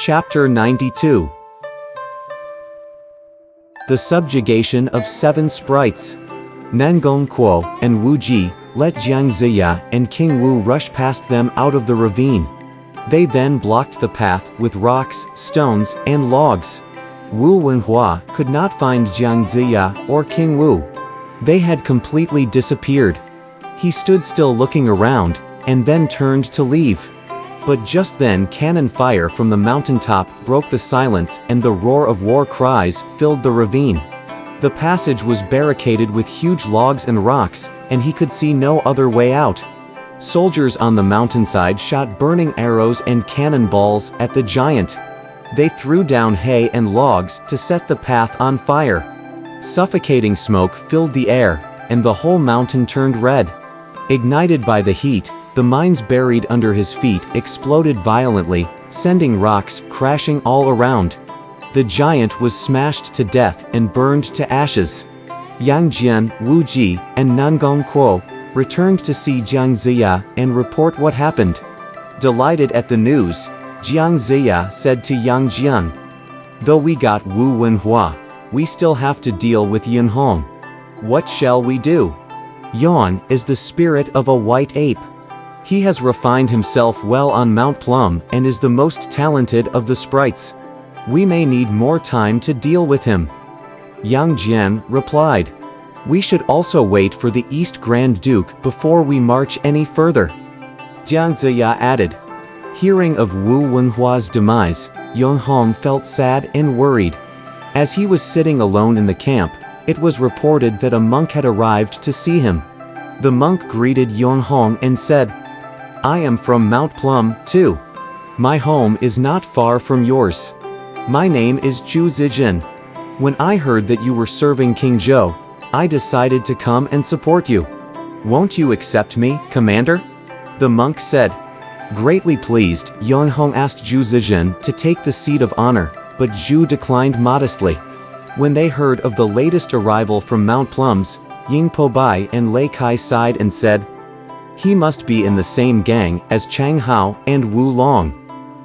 Chapter 92. The subjugation of 7 sprites. Nangong Kuo and Wu Ji let Jiang Ziya and King Wu rush past them out of the ravine. They then blocked the path with rocks, stones, and logs. Wu Wenhua could not find Jiang Ziya or King Wu. They had completely disappeared. He stood still looking around, and then turned to leave. But just then cannon fire from the mountaintop broke the silence and the roar of war cries filled the ravine. The passage was barricaded with huge logs and rocks, and he could see no other way out. Soldiers on the mountainside shot burning arrows and cannonballs at the giant. They threw down hay and logs to set the path on fire. Suffocating smoke filled the air, and the whole mountain turned red. Ignited by the heat, the mines buried under his feet exploded violently, sending rocks crashing all around. The giant was smashed to death and burned to ashes. Yang Jian, Wu Ji, and Nangong Kuo returned to see Jiang Ziya and report what happened. Delighted at the news, Jiang Ziya said to Yang Jian, "Though we got Wu Wenhua, we still have to deal with Yan Hong. What shall we do? Yan is the spirit of a white ape. He has refined himself well on Mount Plum and is the most talented of the sprites. We may need more time to deal with him." Yang Jian replied, "We should also wait for the East Grand Duke before we march any further." Jiang Ziya added. Hearing of Wu Wenhua's demise, Yan Hong felt sad and worried. As he was sitting alone in the camp, it was reported that a monk had arrived to see him. The monk greeted Yan Hong and said, "I am from Mount Plum, too. My home is not far from yours. My name is Zhu Zijin. When I heard that you were serving King Zhou, I decided to come and support you. Won't you accept me, Commander?" The monk said. Greatly pleased, Yan Hong asked Zhu Zijin to take the seat of honor, but Zhu declined modestly. When they heard of the latest arrival from Mount Plums, Ying Po Bai and Lei Kai sighed and said, "He must be in the same gang as Chang Hao and Wu Long."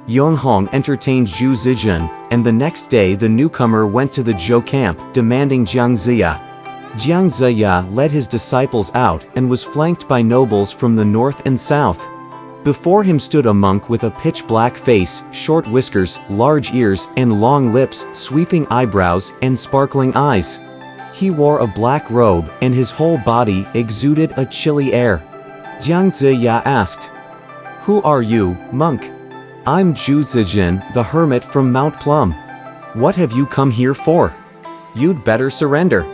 Yan Hong entertained Zhu Zijin, and the next day the newcomer went to the Zhou camp, demanding Jiang Ziya. Jiang Ziya led his disciples out and was flanked by nobles from the north and south. Before him stood a monk with a pitch-black face, short whiskers, large ears, and long lips, sweeping eyebrows, and sparkling eyes. He wore a black robe, and his whole body exuded a chilly air. Jiang Ziya asked, "Who are you, monk?" "I'm Zhu Zijin, the hermit from Mount Plum. What have you come here for? You'd better surrender.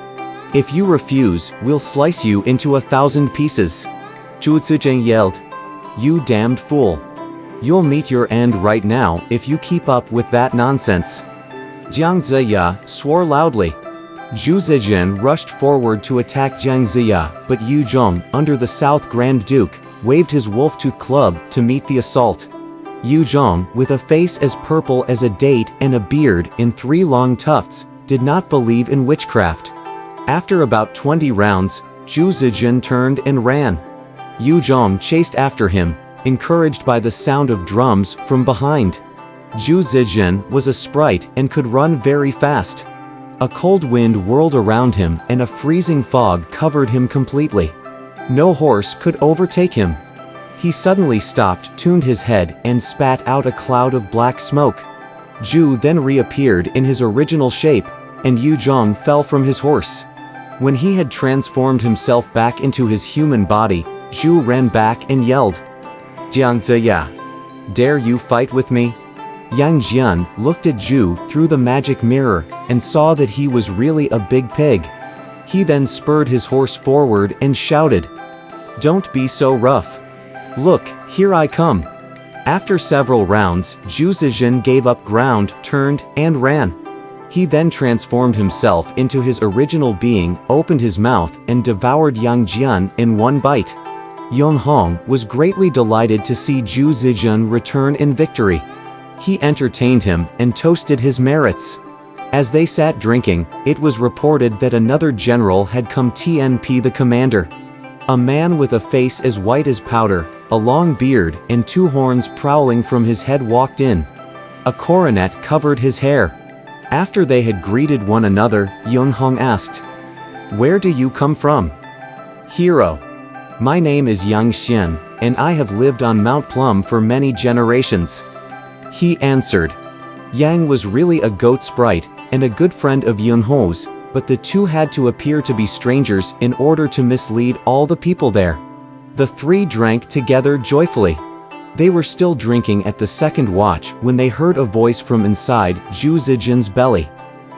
If you refuse, we'll slice you into 1,000 pieces." Zhu Zijin yelled, "You damned fool. You'll meet your end right now if you keep up with that nonsense." Jiang Ziya swore loudly. Zhu Zijin rushed forward to attack Jiang Ziya, but Yu Zhong, under the South Grand Duke, waved his wolf-tooth club to meet the assault. Yu Zhong, with a face as purple as a date and a beard in 3 long tufts, did not believe in witchcraft. After about 20 rounds, Zhu Zijin turned and ran. Yu Zhong chased after him, encouraged by the sound of drums from behind. Zhu Zijin was a sprite and could run very fast. A cold wind whirled around him and a freezing fog covered him completely. No horse could overtake him. He suddenly stopped, tuned his head, and spat out a cloud of black smoke. Zhu then reappeared in his original shape, and Yu Zhong fell from his horse. When he had transformed himself back into his human body, Zhu ran back and yelled, "Jiang Ziya, dare you fight with me?" Yang Jian looked at Zhu through the magic mirror and saw that he was really a big pig. He then spurred his horse forward and shouted, "Don't be so rough. Look, here I come." After several rounds, Zhu Zijin gave up ground, turned, and ran. He then transformed himself into his original being, opened his mouth, and devoured Yang Jian in one bite. Yan Hong was greatly delighted to see Zhu Zijin return in victory. He entertained him and toasted his merits. As they sat drinking, it was reported that another general had come TNP the commander. A man with a face as white as powder, a long beard, and 2 horns prowling from his head walked in. A coronet covered his hair. After they had greeted one another, Yunhong asked, "Where do you come from?" "Hero. My name is Yang Xian, and I have lived on Mount Plum for many generations," he answered. Yang was really a goat sprite, and a good friend of Yunho's, but the two had to appear to be strangers in order to mislead all the people there. The three drank together joyfully. They were still drinking at the second watch when they heard a voice from inside Zhu Zijin's belly.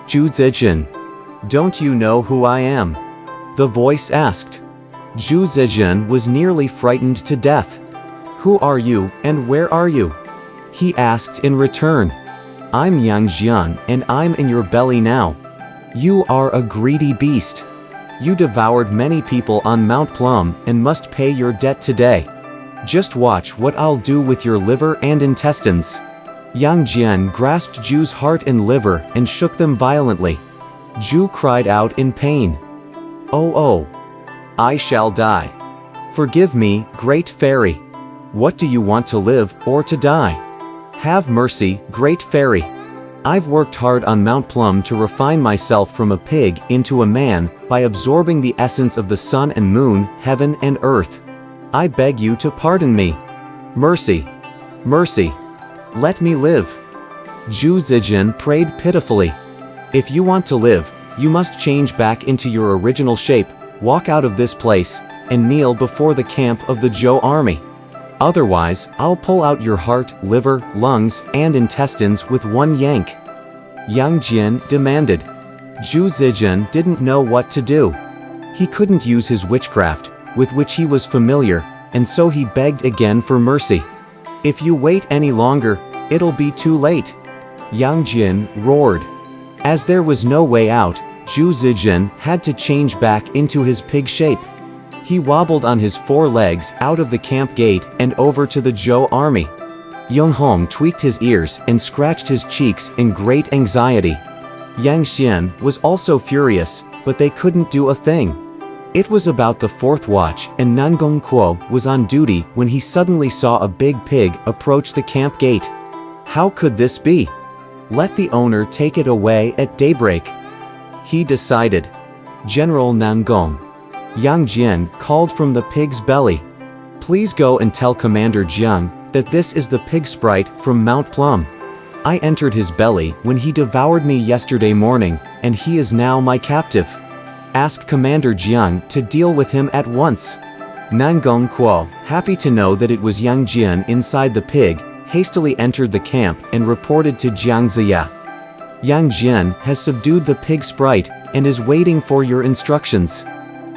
"Zhu Zijin, don't you know who I am?" the voice asked. Zhu Zijin was nearly frightened to death. "Who are you, and where are you?" he asked in return. "I'm Yang Jian, and I'm in your belly now. You are a greedy beast. You devoured many people on Mount Plum and must pay your debt today. Just watch what I'll do with your liver and intestines." Yang Jian grasped Zhu's heart and liver and shook them violently. Zhu cried out in pain. Oh, I shall die. Forgive me, great fairy. What do you want, to live or to die? Have mercy, great fairy. I've worked hard on Mount Plum to refine myself from a pig into a man by absorbing the essence of the sun and moon, heaven and earth. I beg you to pardon me. Mercy. Mercy. Let me live. Zhu Zijin prayed pitifully. If you want to live, you must change back into your original shape, walk out of this place, and kneel before the camp of the Zhou army. Otherwise, I'll pull out your heart, liver, lungs, and intestines with one yank. Yang Jian demanded. Zhu Zijin didn't know what to do. He couldn't use his witchcraft, with which he was familiar, and so he begged again for mercy. "If you wait any longer, it'll be too late," Yang Jian roared. As there was no way out, Zhu Zijin had to change back into his pig shape. He wobbled on his four legs out of the camp gate and over to the Zhou army. Yunhong tweaked his ears and scratched his cheeks in great anxiety. Yang Xian was also furious, but they couldn't do a thing. It was about the fourth watch, and Nangong Kuo was on duty when he suddenly saw a big pig approach the camp gate. How could this be? Let the owner take it away at daybreak, he decided. General Nangong. Yang Jian called from the pig's belly. "Please go and tell Commander Jiang that this is the pig sprite from Mount Plum. I entered his belly when he devoured me yesterday morning, and he is now my captive. Ask Commander Jiang to deal with him at once." Nangong Kuo, happy to know that it was Yang Jian inside the pig, hastily entered the camp and reported to Jiang Ziya. "Yang Jian has subdued the pig sprite and is waiting for your instructions."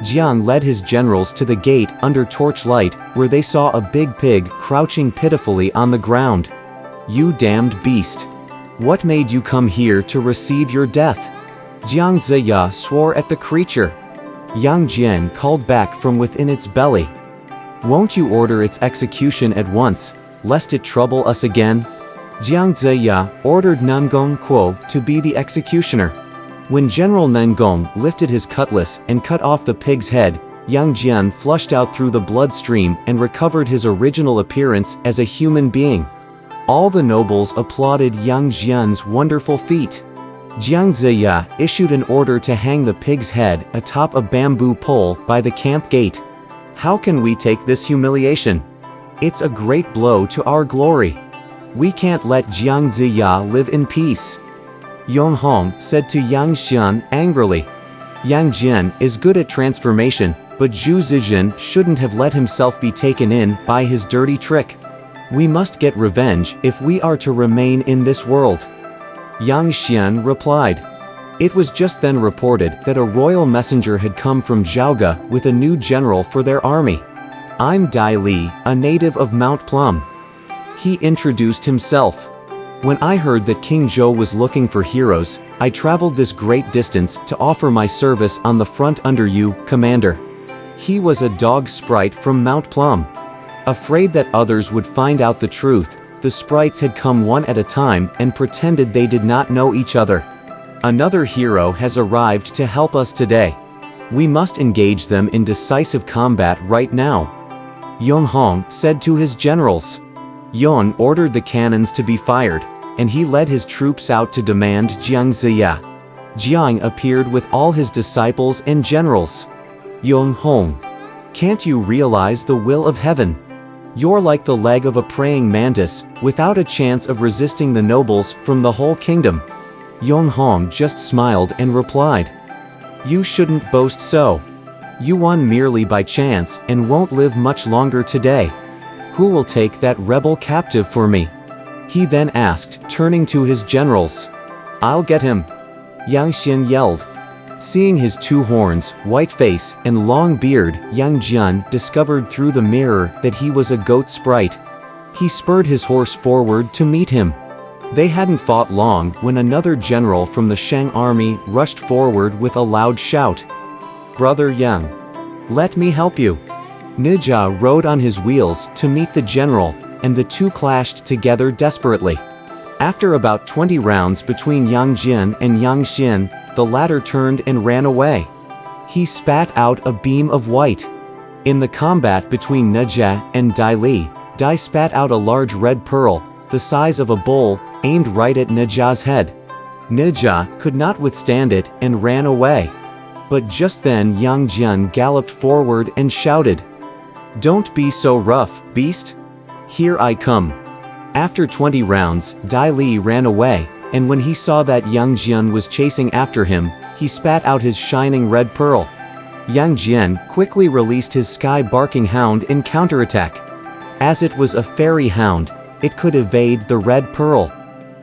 Jiang led his generals to the gate under torchlight, where they saw a big pig crouching pitifully on the ground. "You damned beast! What made you come here to receive your death?" Jiang Ziya swore at the creature. Yang Jian called back from within its belly. "Won't you order its execution at once, lest it trouble us again?" Jiang Ziya ordered Nangong Kuo to be the executioner. When General Nangong lifted his cutlass and cut off the pig's head, Yang Jian flushed out through the bloodstream and recovered his original appearance as a human being. All the nobles applauded Yang Jian's wonderful feat. Jiang Ziya issued an order to hang the pig's head atop a bamboo pole by the camp gate. "How can we take this humiliation? It's a great blow to our glory. We can't let Jiang Ziya live in peace," Yunhong said to Yang Xian angrily. Yang Jian is good at transformation, but Zhu Zijin shouldn't have let himself be taken in by his dirty trick. "We must get revenge if we are to remain in this world," Yang Xian replied. It was just then reported that a royal messenger had come from Zhaoga with a new general for their army. "I'm Dai Li, a native of Mount Plum," he introduced himself. "When I heard that King Zhou was looking for heroes, I traveled this great distance to offer my service on the front under you, Commander." He was a dog sprite from Mount Plum. Afraid that others would find out the truth, the sprites had come one at a time and pretended they did not know each other. "Another hero has arrived to help us today. We must engage them in decisive combat right now," Yunhong said to his generals. Yun ordered the cannons to be fired. and he led his troops out to demand Jiang Ziya. Jiang appeared with all his disciples and generals. Yong Hong, can't you realize the will of heaven? You're like the leg of a praying mantis, without a chance of resisting the nobles from the whole kingdom. Yong Hong just smiled and replied, "You shouldn't boast so. You won merely by chance and won't live much longer today. Who will take that rebel captive for me?" He then asked, turning to his generals. "I'll get him," Yang Xian yelled. Seeing his two horns, white face, and long beard, Yang Jian discovered through the mirror that he was a goat sprite. He spurred his horse forward to meet him. They hadn't fought long when another general from the Shang army rushed forward with a loud shout. "Brother Yang, let me help you." Nija rode on his wheels to meet the general, and the two clashed together desperately. After about 20 rounds between Yang Jian and Yang Xian, the latter turned and ran away. He spat out a beam of white. In the combat between Nija and Dai Li, Dai spat out a large red pearl, the size of a bull, aimed right at Nija's head. Nija could not withstand it and ran away. But just then Yang Jian galloped forward and shouted, "Don't be so rough, beast. Here I come." After 20 rounds, Dai Li ran away, and when he saw that Yang Jian was chasing after him, he spat out his shining red pearl. Yang Jian quickly released his sky-barking hound in counterattack. As it was a fairy hound, it could evade the red pearl.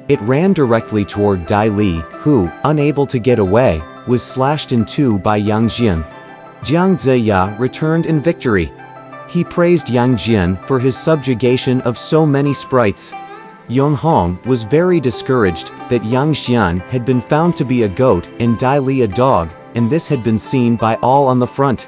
It ran directly toward Dai Li, who, unable to get away, was slashed in two by Yang Jian. Jiang Ziya returned in victory. He praised Yang Jian for his subjugation of so many sprites. Yong Hong was very discouraged that Yang Xian had been found to be a goat and Dai Li a dog, and this had been seen by all on the front.